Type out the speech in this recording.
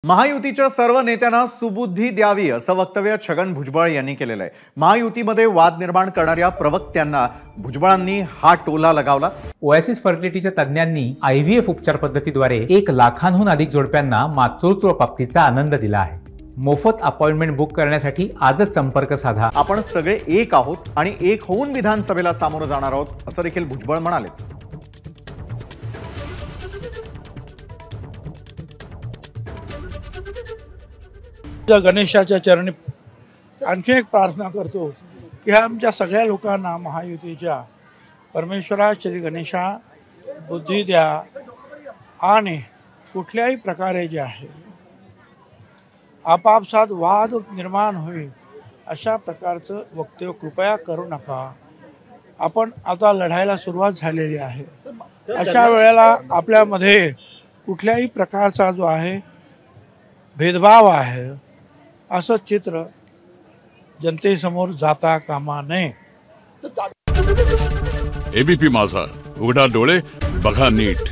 महायुतीच्या सर्व नेत्यांना सुबुद्धी द्यावी असं वक्तव्य छगन भुजबळ यांनी केलेलं आहे। महायुतीमध्ये वाद निर्माण करणाऱ्या प्रवक्त्यांना भुजबळांनी हा टोला लगावला। ओएसिस फर्टिलिटीच्या तज्ञांनी IVF उपचार पद्धतीद्वारे 1 लाखांहून अधिक जोडप्यांना मातृत्व प्राप्तीचा आनंद दिला आहे। मोफत अपॉइंटमेंट बुक करण्यासाठी आजच संपर्क साधा। आपण सगळे एक आहोत आणि एक होऊन विधानसभेला सामोरं जाणार आहोत असं देखील भुजबळ म्हणाले। गणेशाच्या चरणी आणखी एक प्रार्थना करतो की आमच्या सगळ्या लोकांना महायुतीच्या परमेश्वरा श्री गणेशा बुद्धी द्या आणि कुठल्याही प्रकारे जे आहे आपापसात वाद निर्माण होईल अशा प्रकारचं वक्तव्य कृपया करू नका। आपण आता लढायला सुरुवात झालेली आहे। अशा वेळेला आपल्यामध्ये कुठल्याही प्रकारचा जो आहे भेदभाव आहे असं चित्र जनतेसमोर जाता कामा नये। एबीपी माझा, उघडा डोळे बघा नीट।